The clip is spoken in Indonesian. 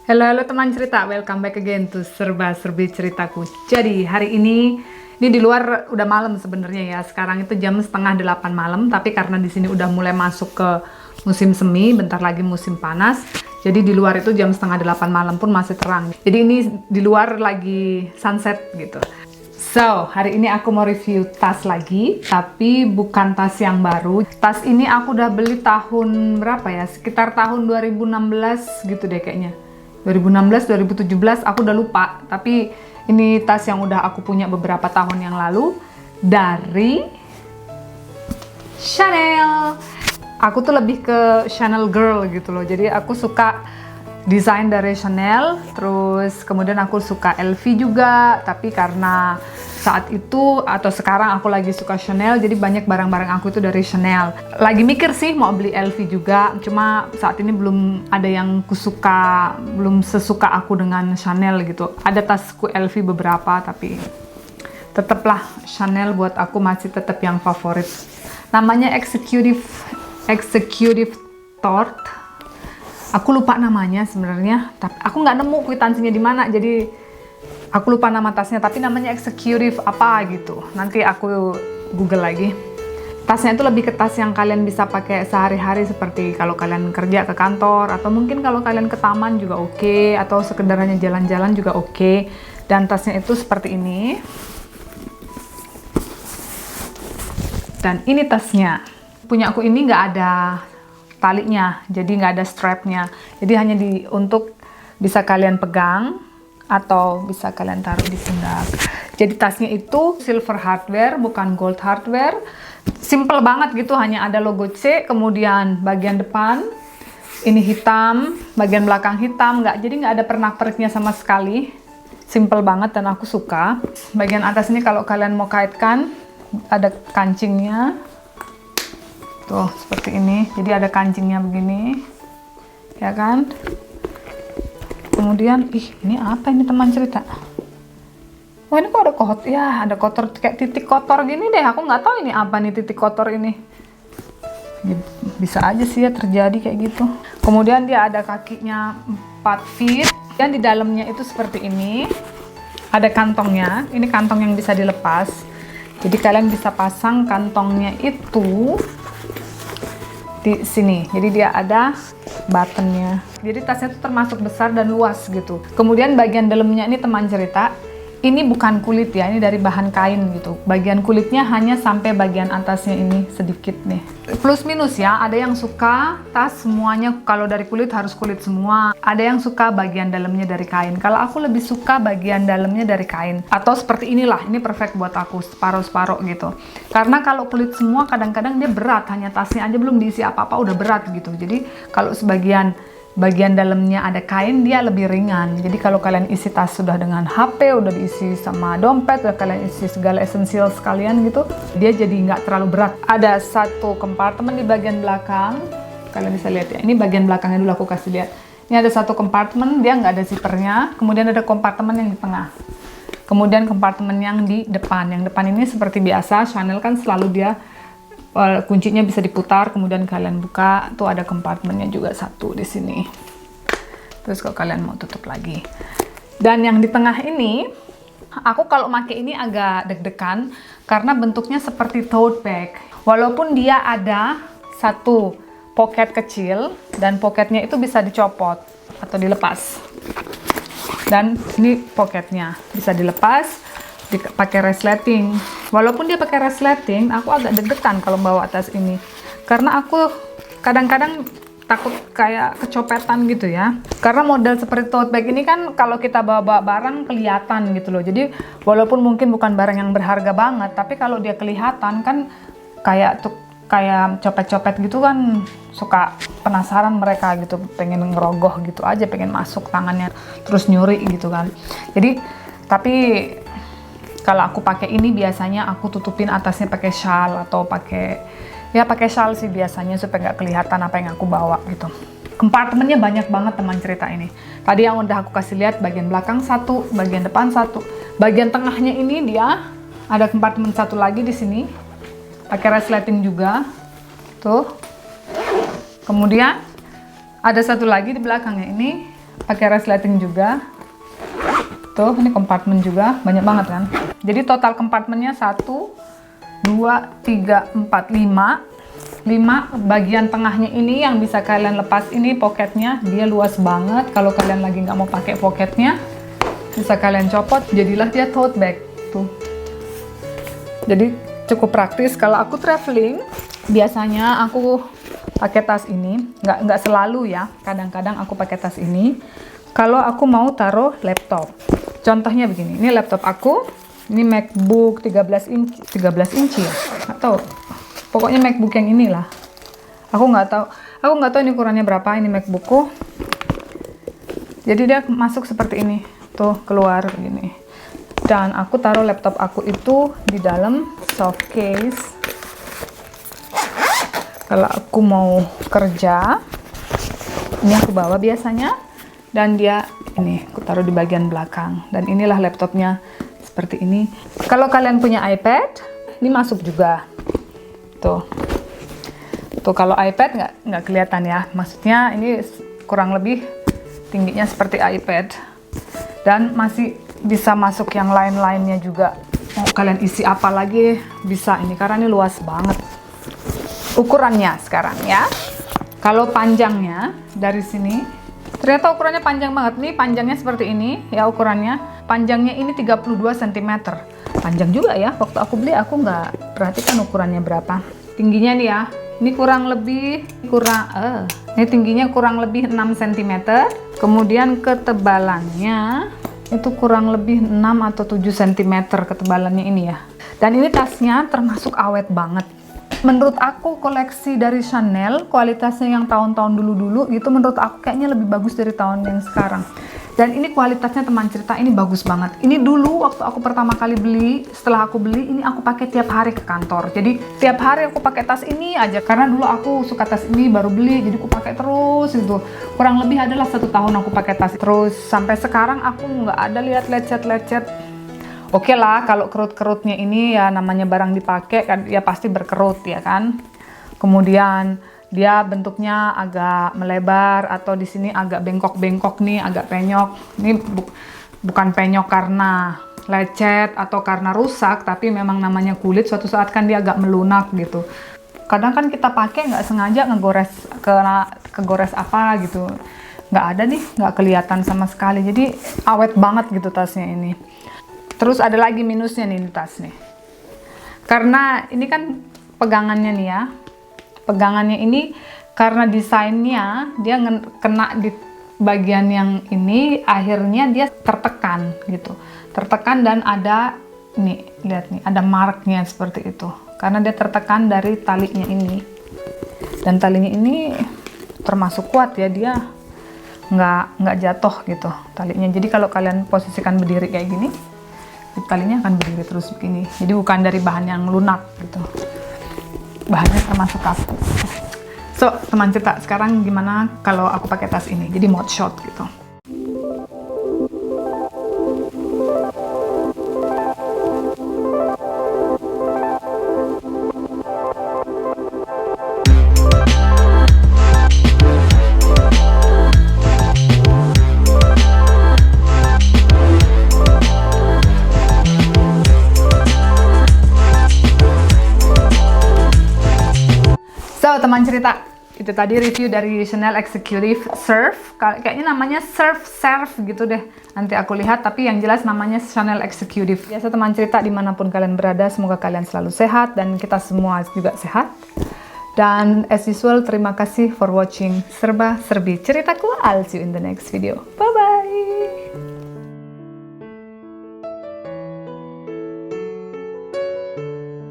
Halo teman cerita, welcome back again to Serba-Serbi Ceritaku. Jadi hari ini di luar udah malam sebenarnya ya. Sekarang itu jam setengah 8 malam, tapi karena di sini udah mulai masuk ke musim semi, bentar lagi musim panas. Jadi di luar itu jam setengah 8 malam pun masih terang. Jadi ini di luar lagi sunset gitu. So, hari ini aku mau review tas lagi, tapi bukan tas yang baru. Tas ini aku udah beli tahun berapa ya? Sekitar tahun 2016 gitu deh kayaknya. 2016, 2017 aku udah lupa, tapi ini tas yang udah aku punya beberapa tahun yang lalu dari Chanel. Aku tuh lebih ke Chanel girl gitu loh, jadi aku suka desain dari Chanel, terus kemudian aku suka LV juga, tapi karena saat itu atau sekarang aku lagi suka Chanel, jadi banyak barang-barang aku itu dari Chanel. Lagi mikir sih mau beli LV juga, cuma saat ini belum ada yang kusuka, belum sesuka aku dengan Chanel gitu. Ada tasku LV beberapa, tapi tetaplah Chanel buat aku masih tetap yang favorit. Namanya Executive Tort. Aku lupa namanya sebenarnya, tapi aku nggak nemu kwitansinya di mana, jadi aku lupa nama tasnya, tapi namanya Executive apa gitu. Nanti aku Google lagi. Tasnya itu lebih ke tas yang kalian bisa pakai sehari-hari, seperti kalau kalian kerja ke kantor, atau mungkin kalau kalian ke taman juga oke, atau sekedar hanya jalan-jalan juga oke. Dan tasnya itu seperti ini. Dan ini tasnya. Punya aku ini nggak ada talinya, jadi nggak ada strapnya, jadi hanya untuk bisa kalian pegang atau bisa kalian taruh di pundak. Jadi tasnya itu silver hardware, bukan gold hardware, simple banget gitu, hanya ada logo C, kemudian bagian depan ini hitam, bagian belakang hitam, jadi nggak ada pernak-perniknya sama sekali, simple banget dan aku suka. Bagian atas ini kalau kalian mau kaitkan ada kancingnya. Tuh, seperti ini. Jadi ada kancingnya begini. Ya kan? Kemudian, ini apa ini teman cerita? Wah, ini kok ada kotor? Ya, ada kotor kayak titik kotor gini deh. Aku nggak tahu ini apa nih titik kotor ini. Ya, bisa aja sih ya terjadi kayak gitu. Kemudian dia ada kakinya 4 feet. Dan di dalamnya itu seperti ini. Ada kantongnya. Ini kantong yang bisa dilepas. Jadi kalian bisa pasang kantongnya itu di sini, jadi dia ada buttonnya. Jadi tasnya itu termasuk besar dan luas gitu. Kemudian bagian dalamnya ini teman cerita, ini bukan kulit ya, ini dari bahan kain gitu. Bagian kulitnya hanya sampai bagian atasnya ini sedikit nih. Plus minus ya, ada yang suka tas semuanya kalau dari kulit harus kulit semua. Ada yang suka bagian dalamnya dari kain. Kalau aku lebih suka bagian dalamnya dari kain. Atau seperti inilah, ini perfect buat aku, separuh-separuh gitu. Karena kalau kulit semua kadang-kadang dia berat, hanya tasnya aja belum diisi apa-apa udah berat gitu. Jadi kalau bagian dalamnya ada kain, dia lebih ringan. Jadi kalau kalian isi tas sudah dengan HP, udah diisi sama dompet, udah kalian isi segala esensial sekalian gitu, dia jadi nggak terlalu berat. Ada satu kompartemen di bagian belakang, kalian bisa lihat ya, ini bagian belakangnya dulu aku kasih lihat. Ini ada satu kompartemen, dia nggak ada zippernya, kemudian ada kompartemen yang di tengah. Kemudian kompartemen yang di depan. Yang depan ini seperti biasa, Chanel kan selalu dia kuncinya bisa diputar, kemudian kalian buka, tuh ada kompartemennya juga satu di sini. Terus kalau kalian mau tutup lagi. Dan yang di tengah ini, aku kalau pakai ini agak deg-degan karena bentuknya seperti tote bag. Walaupun dia ada satu pocket kecil dan pocketnya itu bisa dicopot atau dilepas. Dan ini pocketnya bisa dilepas, pakai resleting. Walaupun dia pakai resleting, aku agak deg-degan kalau bawa tas ini, karena aku kadang-kadang takut kayak kecopetan gitu ya. Karena model seperti tote bag ini kan kalau kita bawa barang kelihatan gitu loh. Jadi walaupun mungkin bukan barang yang berharga banget, tapi kalau dia kelihatan kan kayak copet-copet gitu kan, suka penasaran mereka gitu, pengen ngerogoh gitu aja, pengen masuk tangannya terus nyuri gitu kan. Jadi tapi kalau aku pakai ini biasanya aku tutupin atasnya pakai shawl atau pakai shawl sih biasanya supaya nggak kelihatan apa yang aku bawa gitu. Kompartemennya banyak banget teman cerita ini. Tadi yang udah aku kasih lihat bagian belakang satu, bagian depan satu, bagian tengahnya ini dia ada kompartemen satu lagi di sini, pakai resleting juga, tuh. Kemudian ada satu lagi di belakangnya ini pakai resleting juga. Tuh, ini kompartemen juga, banyak banget kan. Jadi total kompartemennya 1, 2, 3, 4, 5. 5 bagian tengahnya ini yang bisa kalian lepas, ini poketnya, dia luas banget. Kalau kalian lagi nggak mau pakai poketnya, bisa kalian copot, jadilah dia tote bag tuh. Jadi cukup praktis. Kalau aku traveling, biasanya aku pakai tas ini, nggak selalu ya. Kadang-kadang aku pakai tas ini. Kalau aku mau taruh laptop, contohnya begini. Ini laptop aku, ini MacBook 13 inci ya, atau pokoknya MacBook yang inilah. Aku nggak tahu ini ukurannya berapa ini MacBookku. Jadi dia masuk seperti ini, tuh keluar begini. Dan aku taruh laptop aku itu di dalam soft case. Kalau aku mau kerja, ini aku bawa biasanya. Dan dia ini aku taruh di bagian belakang. Dan inilah laptopnya seperti ini. Kalau kalian punya iPad, ini masuk juga. Tuh kalau iPad nggak kelihatan ya, maksudnya ini kurang lebih tingginya seperti iPad dan masih bisa masuk yang lain-lainnya juga. Mau kalian isi apa lagi bisa ini, karena ini luas banget ukurannya sekarang ya. Kalau panjangnya dari sini, ternyata ukurannya panjang banget. Nih panjangnya seperti ini ya ukurannya. Panjangnya ini 32 cm. Panjang juga ya. Waktu aku beli aku nggak perhatikan ukurannya berapa. Tingginya nih ya. Ini ini tingginya kurang lebih 6 cm. Kemudian ketebalannya itu kurang lebih 6 atau 7 cm ketebalannya ini ya. Dan ini tasnya termasuk awet banget. Menurut aku koleksi dari Chanel, kualitasnya yang tahun-tahun dulu-dulu itu menurut aku kayaknya lebih bagus dari tahun yang sekarang. Dan ini kualitasnya teman cerita ini bagus banget. Ini dulu waktu aku pertama kali beli, setelah aku beli ini aku pakai tiap hari ke kantor. Jadi tiap hari aku pakai tas ini aja, karena dulu aku suka tas ini baru beli, jadi aku pakai terus itu. Kurang lebih adalah 1 tahun aku pakai tas terus sampai sekarang aku nggak ada lihat lecet-lecet. Oke lah, kalau kerut-kerutnya ini ya namanya barang dipakai kan ya pasti berkerut ya kan. Kemudian dia bentuknya agak melebar atau di sini agak bengkok-bengkok nih, agak penyok. Ini bukan penyok karena lecet atau karena rusak, tapi memang namanya kulit suatu saat kan dia agak melunak gitu. Kadang kan kita pakai nggak sengaja kegores apa gitu. Nggak ada nih, nggak kelihatan sama sekali. Jadi awet banget gitu tasnya ini. Terus ada lagi minusnya nih di tas nih. Karena ini kan pegangannya nih ya. Pegangannya ini karena desainnya dia kena di bagian yang ini, akhirnya dia tertekan gitu. Tertekan dan ada nih, lihat nih, ada marknya seperti itu. Karena dia tertekan dari talinya ini. Dan talinya ini termasuk kuat ya, dia nggak jatuh gitu talinya. Jadi kalau kalian posisikan berdiri kayak gini, talinya akan berdiri terus begini. Jadi bukan dari bahan yang lunak gitu. Bahannya termasuk kaku. So, teman cerita, sekarang gimana kalau aku pakai tas ini? Jadi mode short gitu. So, teman cerita, itu tadi review dari Chanel Executive Surf. Kayaknya namanya Surf gitu deh. Nanti aku lihat, tapi yang jelas namanya Chanel Executive. Biasa teman cerita dimanapun kalian berada, semoga kalian selalu sehat dan kita semua juga sehat. Dan as usual, terima kasih for watching Serba Serbi ceritaku. I'll see you in the next video. Bye-bye!